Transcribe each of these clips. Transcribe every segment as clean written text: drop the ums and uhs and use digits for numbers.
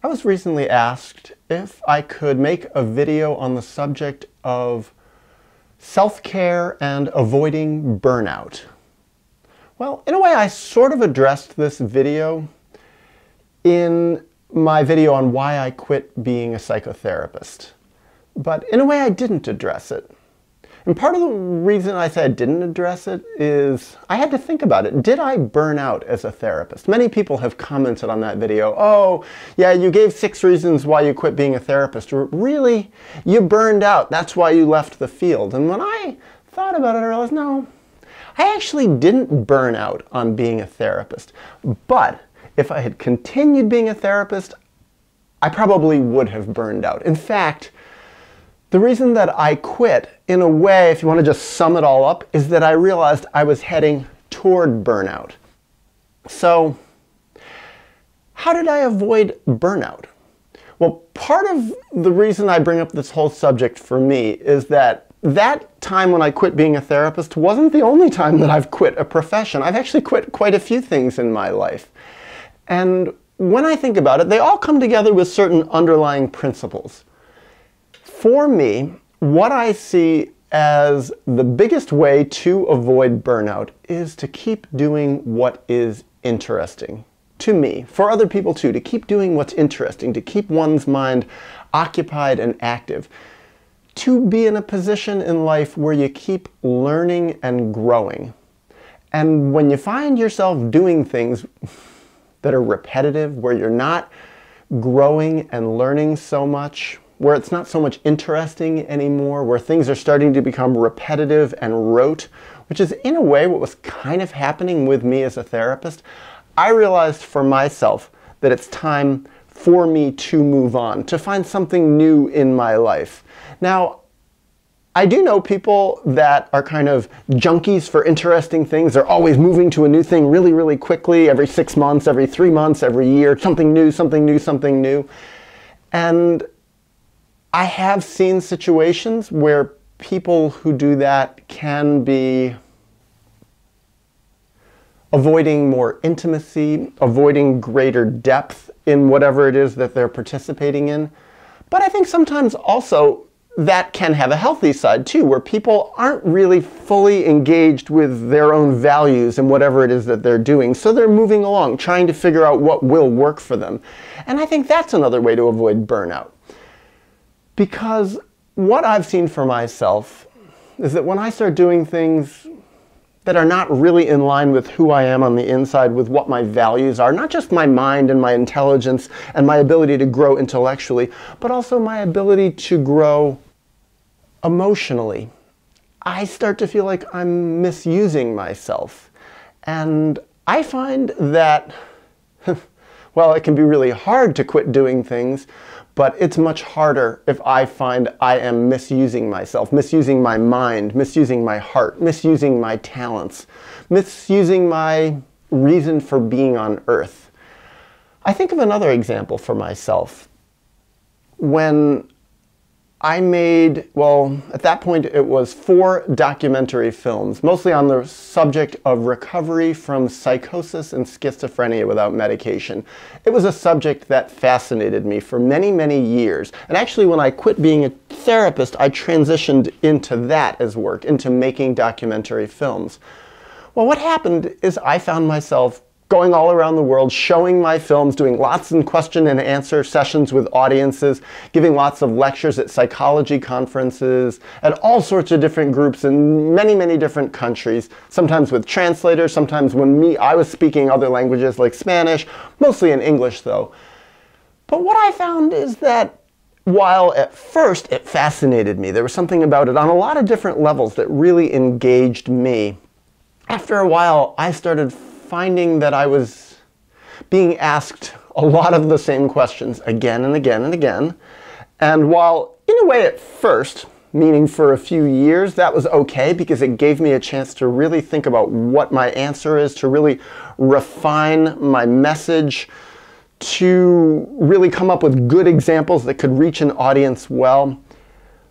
I was recently asked if I could make a video on the subject of self-care and avoiding burnout. Well, in a way, I sort of addressed this video in my video on why I quit being a psychotherapist. But in a way, I didn't address it. And part of the reason I say I didn't address it is I had to think about it. Did I burn out as a therapist? Many people have commented on that video, oh, yeah, you gave 6 reasons why you quit being a therapist. Really? You burned out. That's why you left the field. And when I thought about it, I realized, no, I actually didn't burn out on being a therapist. But if I had continued being a therapist, I probably would have burned out. In fact, the reason that I quit, in a way, if you want to just sum it all up, is that I realized I was heading toward burnout. So, how did I avoid burnout? Well, part of the reason I bring up this whole subject for me is that time when I quit being a therapist wasn't the only time that I've quit a profession. I've actually quit quite a few things in my life. And when I think about it, they all come together with certain underlying principles. For me, what I see as the biggest way to avoid burnout is to keep doing what is interesting. To me, for other people too, to keep doing what's interesting, to keep one's mind occupied and active. To be in a position in life where you keep learning and growing. And when you find yourself doing things that are repetitive, where you're not growing and learning so much, where it's not so much interesting anymore, where things are starting to become repetitive and rote, which is in a way what was kind of happening with me as a therapist, I realized for myself that it's time for me to move on, to find something new in my life. Now, I do know people that are kind of junkies for interesting things. They're always moving to a new thing really, really quickly, every 6 months, every 3 months, every year, something new, something new, something new. And I have seen situations where people who do that can be avoiding more intimacy, avoiding greater depth in whatever it is that they're participating in. But I think sometimes also that can have a healthy side too, where people aren't really fully engaged with their own values and whatever it is that they're doing. So they're moving along, trying to figure out what will work for them. And I think that's another way to avoid burnout. Because what I've seen for myself is that when I start doing things that are not really in line with who I am on the inside, with what my values are, not just my mind and my intelligence and my ability to grow intellectually, but also my ability to grow emotionally, I start to feel like I'm misusing myself. And I find that, well, it can be really hard to quit doing things, but it's much harder if I find I am misusing myself, misusing my mind, misusing my heart, misusing my talents, misusing my reason for being on earth. I think of another example for myself. When I made, well, at that point it was 4 documentary films, mostly on the subject of recovery from psychosis and schizophrenia without medication. It was a subject that fascinated me for many, many years. And actually when I quit being a therapist, I transitioned into that as work, into making documentary films. Well, what happened is I found myself going all around the world, showing my films, doing lots of question and answer sessions with audiences, giving lots of lectures at psychology conferences, at all sorts of different groups in many, many different countries, sometimes with translators, sometimes when I was speaking other languages like Spanish, mostly in English though. But what I found is that while at first it fascinated me, there was something about it on a lot of different levels that really engaged me. After a while, I started finding that I was being asked a lot of the same questions again and again and again. And while in a way at first, meaning for a few years, that was okay because it gave me a chance to really think about what my answer is, to really refine my message, to really come up with good examples that could reach an audience well.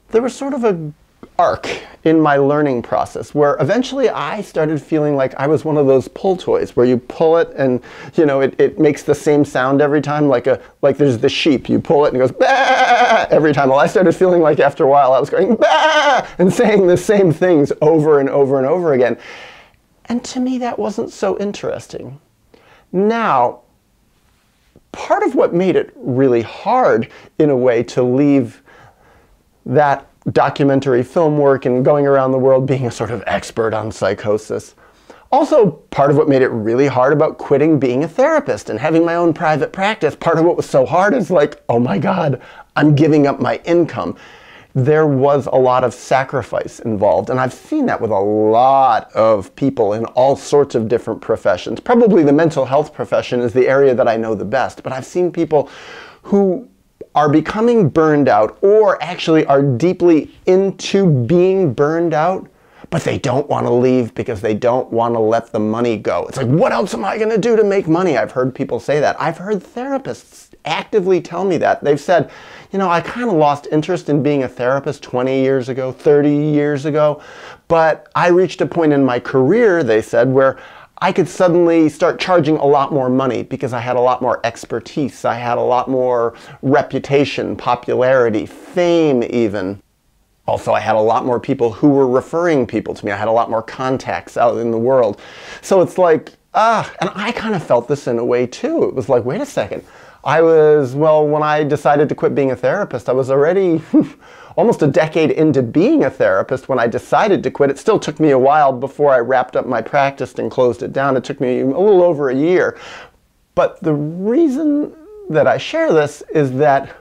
There was sort of arc in my learning process where eventually I started feeling like I was one of those pull toys where you pull it and it makes the same sound every time, like there's the sheep. You pull it and it goes bah every time. Well, I started feeling like after a while I was going bah and saying the same things over and over and over again. And to me that wasn't so interesting. Now, part of what made it really hard in a way to leave that documentary film work and going around the world being a sort of expert on psychosis. Also, part of what made it really hard about quitting being a therapist and having my own private practice, part of what was so hard is like, oh my God, I'm giving up my income. There was a lot of sacrifice involved, and I've seen that with a lot of people in all sorts of different professions. Probably the mental health profession is the area that I know the best, but I've seen people who are becoming burned out or actually are deeply into being burned out, but they don't want to leave because they don't want to let the money go. It's like, what else am I going to do to make money? I've heard people say that. I've heard therapists actively tell me that. They've said, I kind of lost interest in being a therapist 20 years ago, 30 years ago, but I reached a point in my career, they said, where I could suddenly start charging a lot more money because I had a lot more expertise. I had a lot more reputation, popularity, fame even. Also, I had a lot more people who were referring people to me. I had a lot more contacts out in the world. So it's like, and I kind of felt this in a way too. It was like, wait a second. When I decided to quit being a therapist, I was already almost a decade into being a therapist when I decided to quit. It still took me a while before I wrapped up my practice and closed it down. It took me a little over a year. But the reason that I share this is that,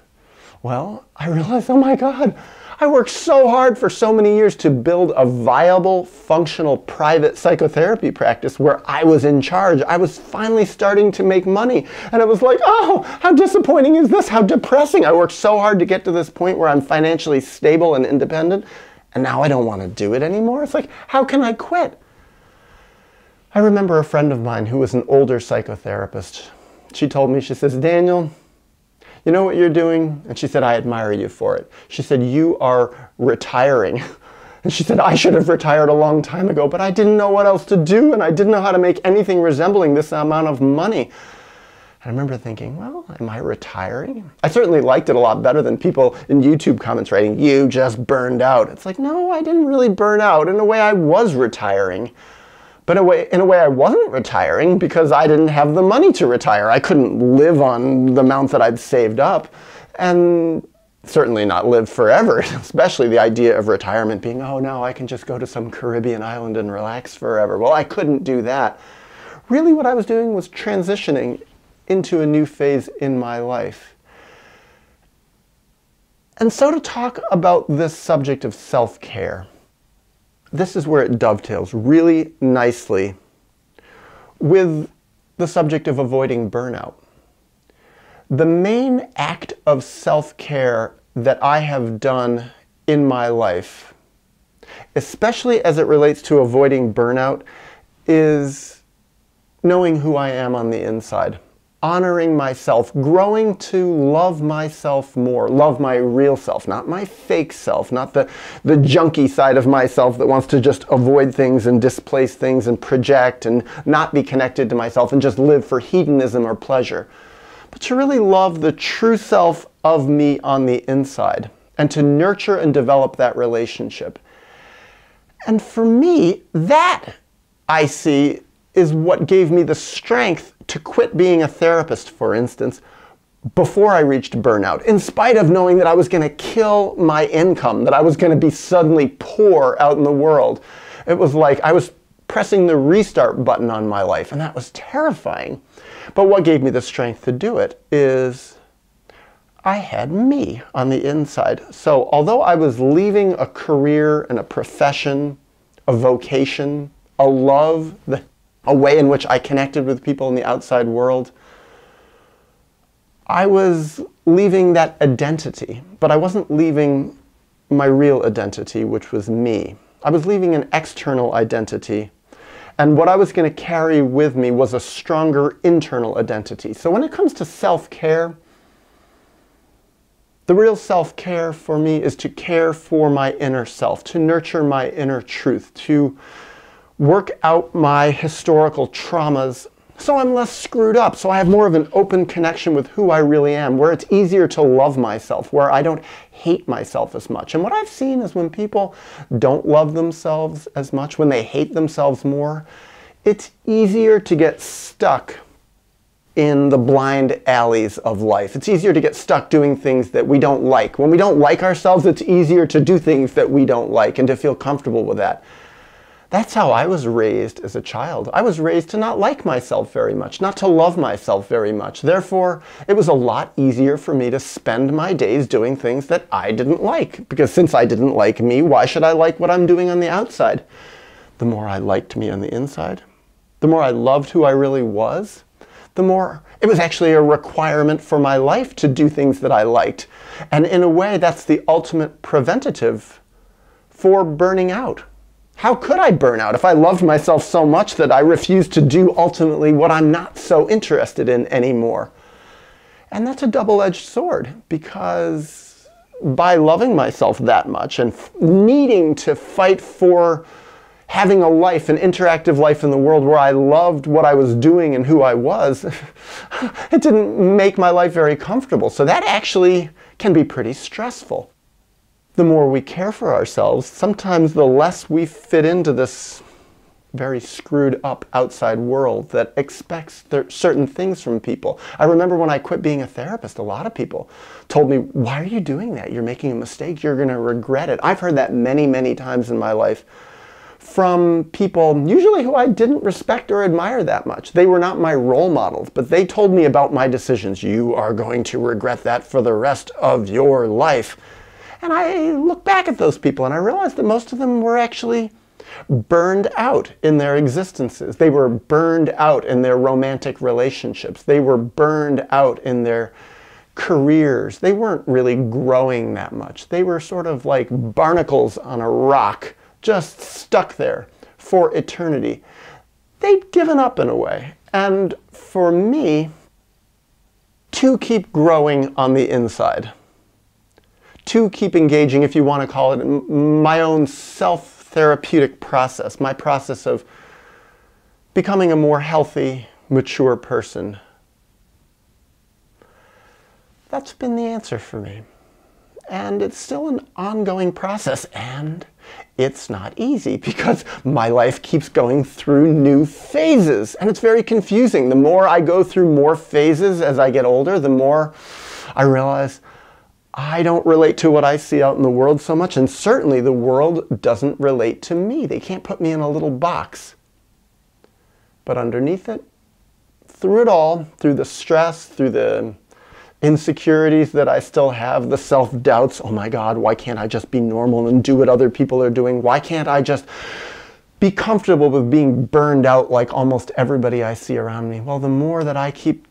I realized, oh my God, I worked so hard for so many years to build a viable, functional, private psychotherapy practice where I was in charge. I was finally starting to make money. And it was like, oh, how disappointing is this? How depressing. I worked so hard to get to this point where I'm financially stable and independent, and now I don't want to do it anymore. It's like, how can I quit? I remember a friend of mine who was an older psychotherapist. She told me, she says, Daniel, you know what you're doing? And she said, I admire you for it. She said, you are retiring. And she said, I should have retired a long time ago, but I didn't know what else to do, and I didn't know how to make anything resembling this amount of money. I remember thinking, am I retiring? I certainly liked it a lot better than people in YouTube comments writing, you just burned out. It's like, no, I didn't really burn out. In a way, I was retiring. But in a way, I wasn't retiring because I didn't have the money to retire. I couldn't live on the amount that I'd saved up, and certainly not live forever, especially the idea of retirement being, oh, no, I can just go to some Caribbean island and relax forever. Well, I couldn't do that. Really, what I was doing was transitioning into a new phase in my life. And so to talk about this subject of self-care, this is where it dovetails really nicely with the subject of avoiding burnout. The main act of self-care that I have done in my life, especially as it relates to avoiding burnout, is knowing who I am on the inside. Honoring myself, growing to love myself more, love my real self, not my fake self, not the junky side of myself that wants to just avoid things and displace things and project and not be connected to myself and just live for hedonism or pleasure. But to really love the true self of me on the inside and to nurture and develop that relationship. And for me, that I see is what gave me the strength to quit being a therapist, for instance, before I reached burnout, in spite of knowing that I was going to kill my income, that I was going to be suddenly poor out in the world. It was like I was pressing the restart button on my life, and that was terrifying. But what gave me the strength to do it is I had me on the inside. So although I was leaving a career and a profession, a vocation, a love, a way in which I connected with people in the outside world, I was leaving that identity, but I wasn't leaving my real identity, which was me. I was leaving an external identity, and what I was going to carry with me was a stronger internal identity. So when it comes to self-care, The real self-care for me is to care for my inner self, to nurture my inner truth, to work out my historical traumas so I'm less screwed up, so I have more of an open connection with who I really am, where it's easier to love myself, where I don't hate myself as much. And what I've seen is when people don't love themselves as much, when they hate themselves more, it's easier to get stuck in the blind alleys of life. It's easier to get stuck doing things that we don't like. When we don't like ourselves, it's easier to do things that we don't like and to feel comfortable with that. That's how I was raised as a child. I was raised to not like myself very much, not to love myself very much. Therefore, it was a lot easier for me to spend my days doing things that I didn't like. Because since I didn't like me, why should I like what I'm doing on the outside? The more I liked me on the inside, the more I loved who I really was, the more it was actually a requirement for my life to do things that I liked. And in a way, that's the ultimate preventative for burning out. How could I burn out if I loved myself so much that I refused to do ultimately what I'm not so interested in anymore? And that's a double-edged sword, because by loving myself that much and needing to fight for having a life, an interactive life in the world where I loved what I was doing and who I was, it didn't make my life very comfortable. So that actually can be pretty stressful. The more we care for ourselves, sometimes the less we fit into this very screwed up outside world that expects certain things from people. I remember when I quit being a therapist, a lot of people told me, "Why are you doing that? You're making a mistake. You're going to regret it." I've heard that many, many times in my life from people, usually who I didn't respect or admire that much. They were not my role models, but they told me about my decisions. "You are going to regret that for the rest of your life." And I look back at those people and I realized that most of them were actually burned out in their existences. They were burned out in their romantic relationships. They were burned out in their careers. They weren't really growing that much. They were sort of like barnacles on a rock, just stuck there for eternity. They'd given up in a way. And for me, to keep growing on the inside, to keep engaging, if you want to call it, my own self-therapeutic process, my process of becoming a more healthy, mature person. That's been the answer for me. And it's still an ongoing process, and it's not easy because my life keeps going through new phases, and it's very confusing. The more I go through more phases as I get older, the more I realize I don't relate to what I see out in the world so much, and certainly the world doesn't relate to me. They can't put me in a little box. But underneath it, through it all, through the stress, through the insecurities that I still have, the self-doubts, oh my God, why can't I just be normal and do what other people are doing? Why can't I just be comfortable with being burned out like almost everybody I see around me? Well, the more that I keep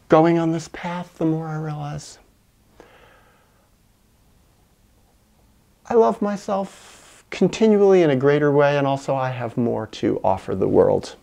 going on this path, the more I realize I love myself continually in a greater way, and also I have more to offer the world.